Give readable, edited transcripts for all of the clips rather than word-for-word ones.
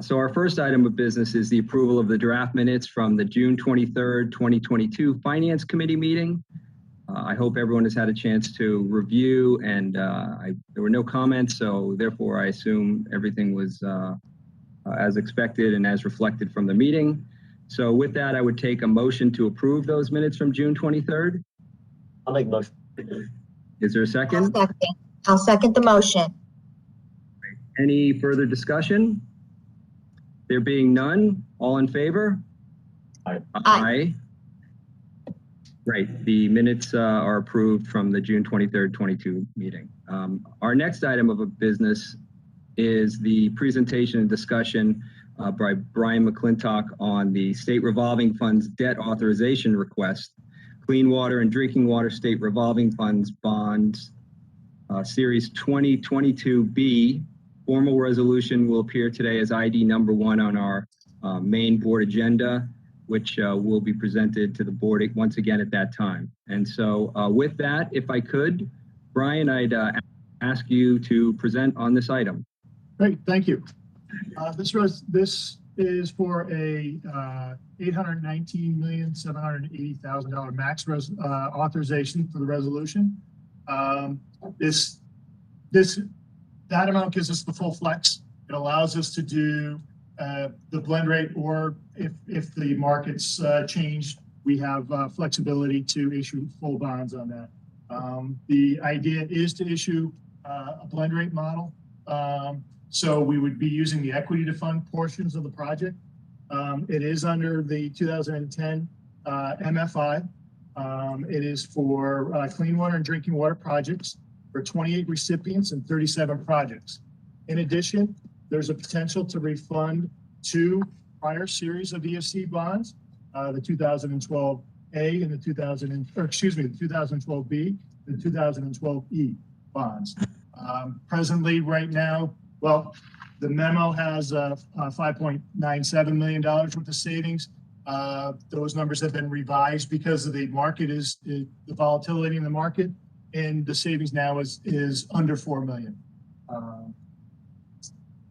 So our first item of business is the approval of the draft minutes from the June 23rd, 2022 Finance Committee meeting. I hope everyone has had a chance to review, and there were no comments, so therefore I assume everything was as expected and as reflected from the meeting. So with that, I would take a motion to approve those minutes from June 23rd. I'll make a motion. Is there a second? I'll second the motion. Any further discussion? There being none, all in favor? Aye. Aye. Great. The minutes are approved from the June 23rd, 22 meeting. Our next item of a business is the presentation and discussion by Brian McClintock on the State Revolving Funds debt authorization request, Clean Water and Drinking Water State Revolving Funds Bonds, Series 2022B. Formal resolution will appear today as ID number 1 on our main board agenda, which will be presented to the board once again at that time. And so with that, if I could, Brian, I'd ask you to present on this item. Great, thank you. This is for a $819,780,000 max authorization for the resolution. That amount gives us the full flex. It allows us to do the blend rate, or if the markets change, we have flexibility to issue full bonds on that. The idea is to issue a blend rate model. So we would be using the equity to fund portions of the project. It is under the 2010 MFI. It is for clean water and drinking water projects for 28 recipients and 37 projects. In addition, there's a potential to refund 2 prior series of EFC bonds, the 2012A and the 2012B, the 2012E bonds. Presently, right now, well, the memo has $5.97 million worth of savings. Those numbers have been revised because of the market the volatility in the market, and the savings now is under $4 million.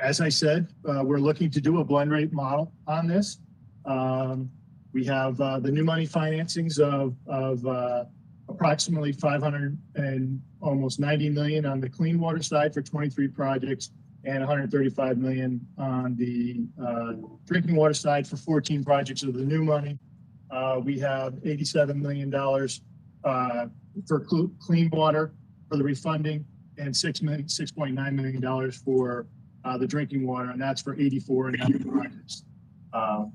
As I said, we're looking to do a blend rate model on this. We have the new money financings of approximately $500 and almost $90 million on the clean water side for 23 projects, and $135 million on the drinking water side for 14 projects of the new money. We have $87 million for clean water for the refunding, and $6.9 million for the drinking water, and that's for 84 and 90 projects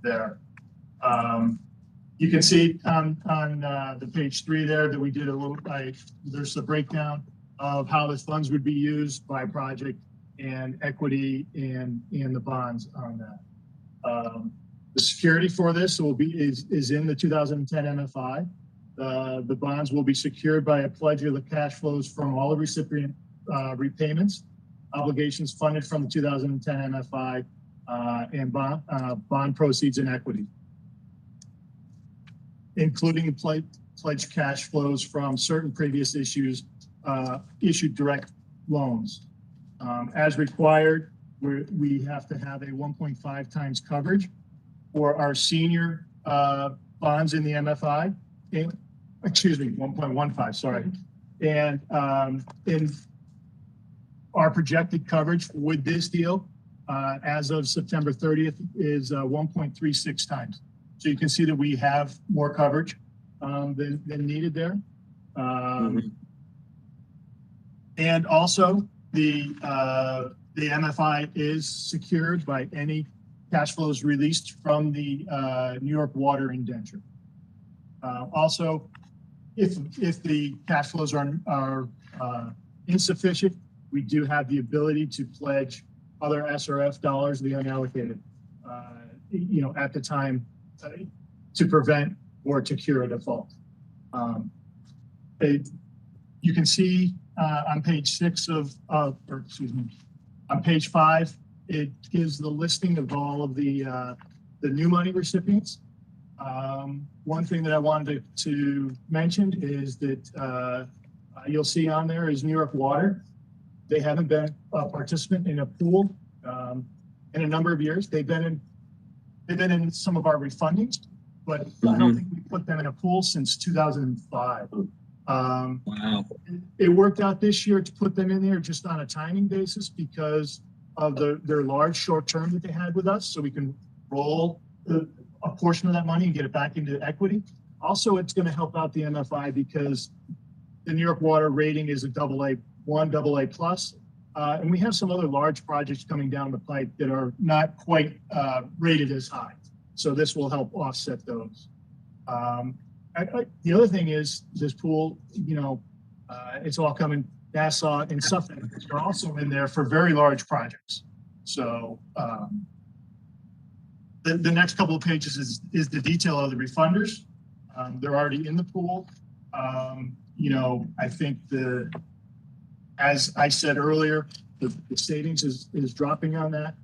there. You can see on the page 3 there that we did a little, there's a breakdown of how the funds would be used by project and equity and the bonds on that. The security for this is in the 2010 MFI. The bonds will be secured by a pledge of the cash flows from all the recipient repayments, obligations funded from the 2010 MFI, and bond proceeds and equity, including the pledge cash flows from certain previous issued direct loans. As required, we have to have a 1.5 times coverage for our senior bonds in the MFI. Excuse me, 1.15, sorry. And in our projected coverage with this deal, as of September 30th, is 1.36 times. So you can see that we have more coverage than needed there. And also, the MFI is secured by any cash flows released from the New York Water indenture. Also, if the cash flows are insufficient, we do have the ability to pledge other SRF dollars, the unallocated, at the time to prevent or to cure a default. You can see on page 6 on page 5, it gives the listing of all of the new money recipients. One thing that I wanted to mention is that you'll see on there is New York Water. They haven't been a participant in a pool. in a number of years. They've been in some of our refundings, but I don't think we put them in a pool since 2005. Wow. It worked out this year to put them in there just on a timing basis because of their large short term that they had with us, so we can roll a portion of that money and get it back into equity. Also, it's going to help out the MFI because the New York Water rating is a AA1, AA plus, and we have some other large projects coming down the pipe that are not quite rated as high. So this will help offset those. The other thing is this pool, it's all coming. Nassau and Suffolk are also in there for very large projects. So the next couple of pages is the detail of the refunders. They're already in the pool. I think as I said earlier, the savings is dropping on that.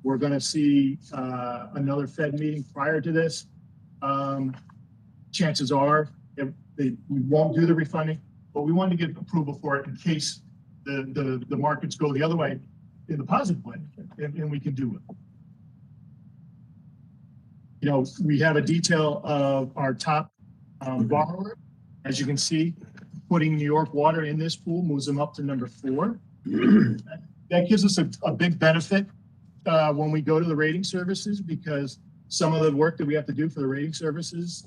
We're going to see another Fed meeting prior to this. Chances are we won't do the refunding, but we want to get approval for it in case the markets go the other way, in the positive way, and we can do it. We have a detail of our top borrower. As you can see, putting New York Water in this pool moves them up to number 4. That gives us a big benefit when we go to the rating services, because some of the work that we have to do for the rating services,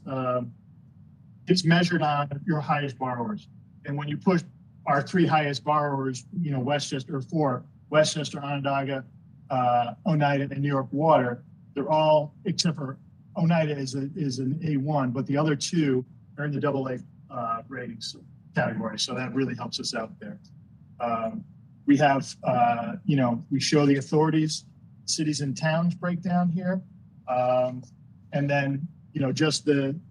it's measured on your highest borrowers. And when you push our 3 highest borrowers, Westchester, Onondaga, Oneida, and New York Water, they're all, except for Oneida is an A1, but the other 2 are in the AA ratings category. So that really helps us out there. We have, we show the authorities, cities and towns breakdown here. And then, just on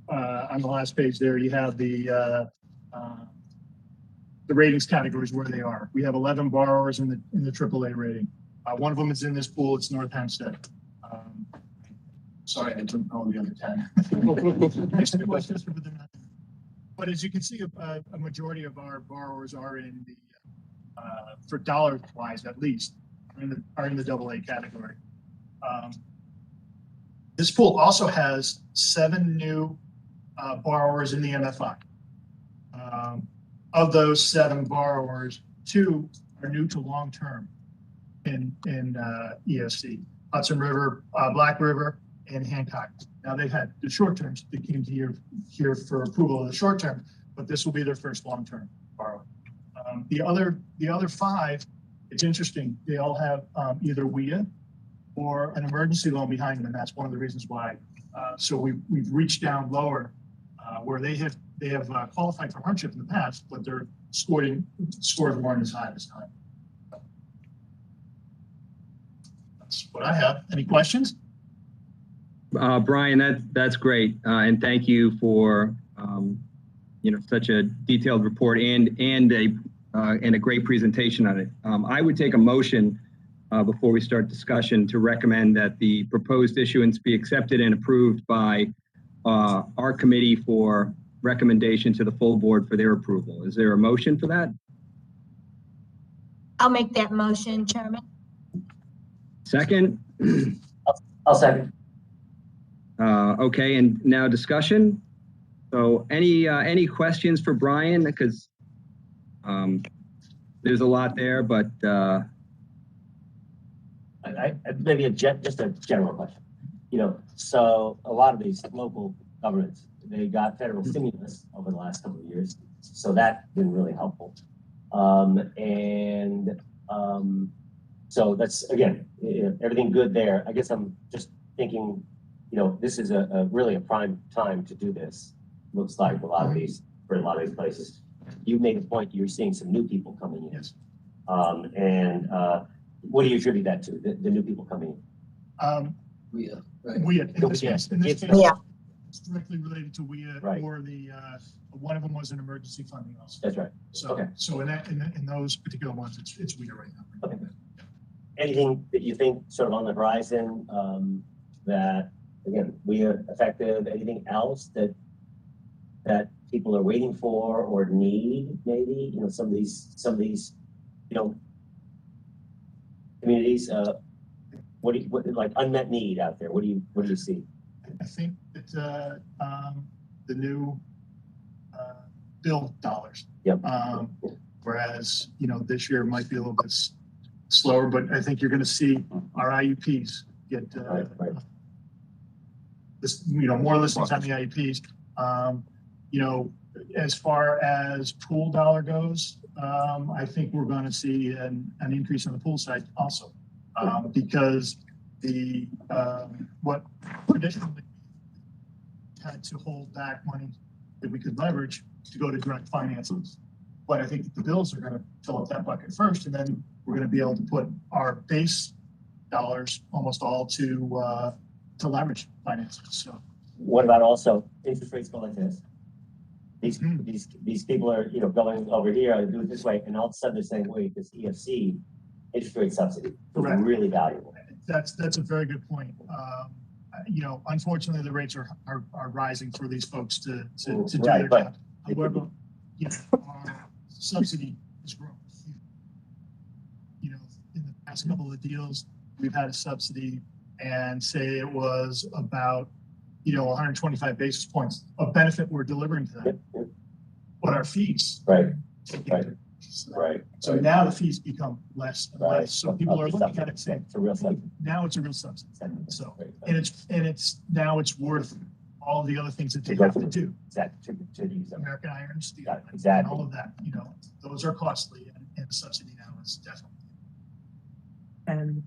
the last page there, you have the ratings categories where they are. We have 11 borrowers in the AAA rating. One of them is in this pool. It's North Hempstead. Sorry, I didn't know the other 10. Next to Westchester, but as you can see, a majority of our borrowers are in the, for dollar wise at least, are in the AA category. This pool also has 7 new borrowers in the MFI. Of those 7 borrowers, 2 are new to long-term in ESC, Hudson River, Black River, and Hancock. Now they've had the short terms. They came to here for approval of the short term, but this will be their first long-term borrower. The other 5, it's interesting. They all have either WIA or an emergency loan behind them, and that's one of the reasons why. So we've reached down lower, where they have qualified for hardship in the past, but their scores weren't as high this time. That's what I have. Any questions? Brian, that's great, and thank you for such a detailed report and a great presentation on it. I would take a motion before we start discussion to recommend that the proposed issuance be accepted and approved by our committee for recommendation to the full board for their approval. Is there a motion for that? I'll make that motion, Chairman. Second? I'll second. Okay, and now discussion. So any questions for Brian? Because there's a lot there, but Maybe just a general question. So a lot of these local governments, they got federal stimulus over the last couple of years, so that's been really helpful. So that's, again, everything good there. I guess I'm just thinking, this is really a prime time to do this. Looks like for a lot of these places. You made a point, you're seeing some new people coming in. Yes. What do you attribute that to, the new people coming in? WIA, right? In this case, it's directly related to WIA, right. Or one of them was an emergency funding also. That's right. So, okay. So in those particular ones, it's WIA right now. Okay. Anything that you think sort of on the horizon that, again, WIA effective? Anything else that people are waiting for or need? Maybe some of these communities. What do you, like unmet need out there? What do you see? I think that the new bill dollars. Yep. Whereas, this year might be a little bit slower, but I think you're going to see our IUPs get Right. this, more listings on the IUPs. As far as pool dollar goes, I think we're going to see an increase on the pool side also, because the what traditionally had to hold back money that we could leverage to go to direct financings. But I think the bills are going to fill up that bucket first, and then we're going to be able to put our base dollars almost all to leverage financing. So What about also interest rates go like this? These people are, going over here and do it this way, and all of a sudden they're saying, wait, this EFC interest rate subsidy is Correct. really valuable. that's a very good point. Unfortunately, the rates are rising for these folks to do Right, their but job. However, our subsidy is growing. In the past couple of deals, we've had a subsidy, and say it was about 125 basis points of benefit we're delivering to them. But our fees, Right. So, Right. so now the fees become less and Right. less. So people are looking at it saying, It's a real subsidy. now it's a real subsidy. So, Right. and it's now it's worth all the other things that they have to do. Exactly. To use them. American Iron, steel, Yeah, and exactly. all of that. Those are costly, and the subsidy now is definitely. And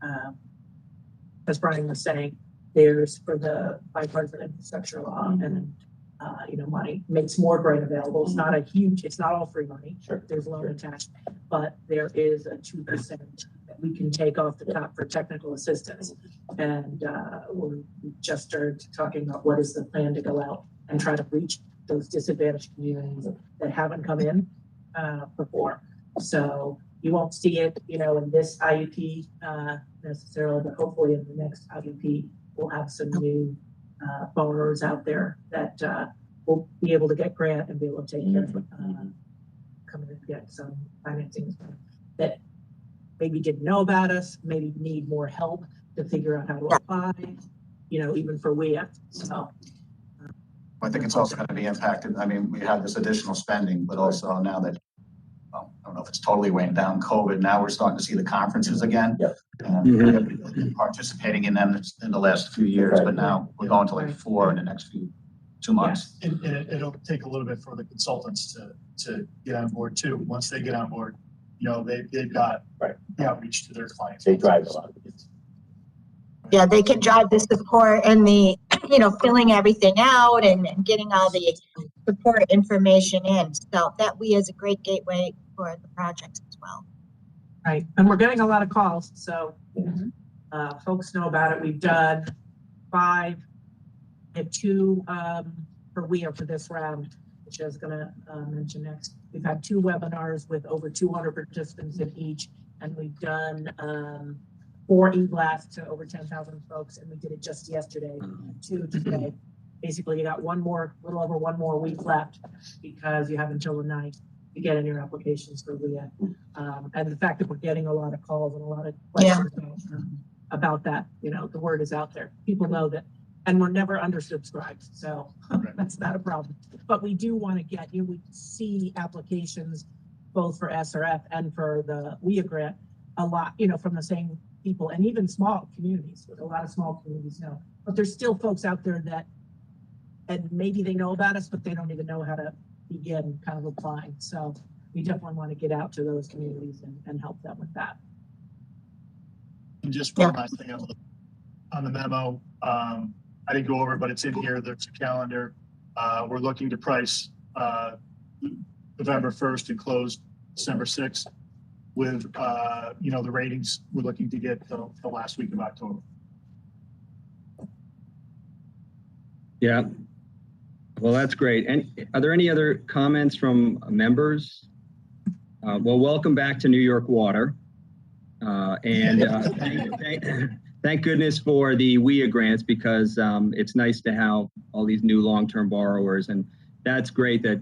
as Brian was saying, there's for the bipartisan infrastructure law, and money makes more grant available. It's not it's not all free money. Sure. There's loan attached, but there is a 2% that we can take off the top for technical assistance. And we just started talking about what is the plan to go out and try to reach those disadvantaged communities that haven't come in before. So you won't see it, in this IUP necessarily, but hopefully in the next IUP, we'll have some new borrowers out there that will be able to get grant and be able to take care of come in and get some financing that maybe didn't know about us, maybe need more help to figure out how to apply, even for WIA. So I think it's also going to be impacted. I mean, we have this additional spending, but also now that, I don't know if it's totally weighing down COVID, now we're starting to see the conferences again. Yep. And we have been participating in them in the last few years, but now we're going to like 4 in the next 2 months. And it'll take a little bit for the consultants to get on board too. Once they get on board, they've got the outreach to their clients. They drive a lot of it. Yeah, they can drive the support and the, filling everything out and getting all the support information in. So that is a great gateway for the projects as well. right, and we're getting a lot of calls, so folks know about it. We've done 5 and 2 per WIA for this round, which I was going to mention next. We've had 2 webinars with over 200 participants in each, and we've done 4 e-blasts to over 10,000 folks, and we did it just yesterday, 2 today. Basically, you got little over one more week left because you have until the 9th to get in your applications for WIA. And the fact that we're getting a lot of calls and a lot of questions about that, the word is out there. People know that, and we're never undersubscribed, so that's not a problem. But we do want to get, we see applications both for SRF and for the WIA grant a lot, from the same people, and even small communities, with a lot of small communities know. But there's still folks out there that, and maybe they know about us, but they don't even know how to begin kind of applying. So we definitely want to get out to those communities and help them with that. And just one last thing on the memo, I didn't go over, but it's in here. There's a calendar. We're looking to price November 1st and close December 6th with, the ratings we're looking to get the last week of October. Yeah. Well, that's great. And are there any other comments from members? Well, welcome back to New York Water. Thank goodness for the WIA grants, because it's nice to have all these new long-term borrowers. And that's great that,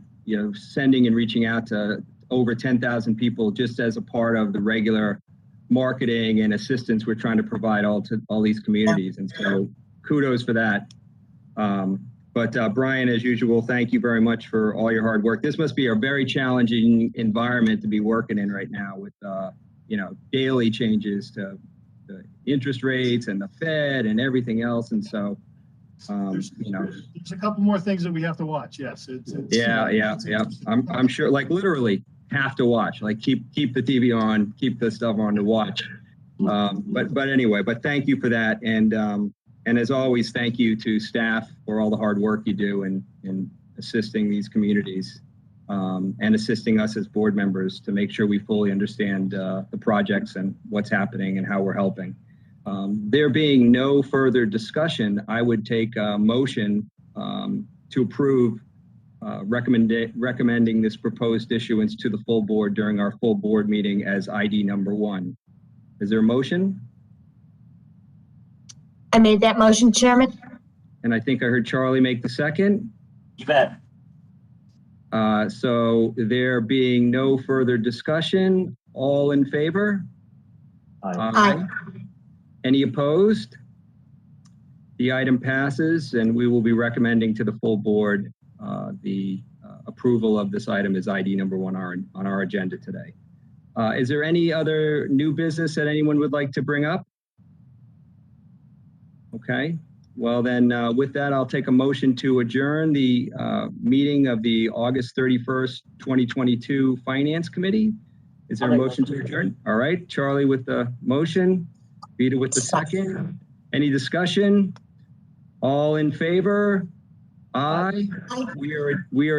sending and reaching out to over 10,000 people just as a part of the regular marketing and assistance we're trying to provide all these communities. And so kudos for that. But Brian, as usual, thank you very much for all your hard work. This must be a very challenging environment to be working in right now with, daily changes to the interest rates and the Fed and everything else. And so, There's a couple more things that we have to watch. Yes. Yeah. I'm sure, like literally have to watch, like keep the TV on, keep the stuff on to watch. But anyway, but thank you for that. And as always, thank you to staff for all the hard work you do in assisting these communities and assisting us as board members to make sure we fully understand the projects and what's happening and how we're helping. There being no further discussion, I would take a motion to approve recommending this proposed issuance to the full board during our full board meeting as ID number 1. Is there a motion? I made that motion, Chairman. And I think I heard Charlie make the second. You bet. So there being no further discussion, all in favor? Aye. Any opposed? The item passes, and we will be recommending to the full board the approval of this item as ID number 1 on our agenda today. Is there any other new business that anyone would like to bring up? Okay, well then with that, I'll take a motion to adjourn the meeting of the August 31st, 2022 Finance Committee. Is there a motion to adjourn? All right, Charlie with the motion, Vita with the second. Any discussion? All in favor? Aye. Aye. We are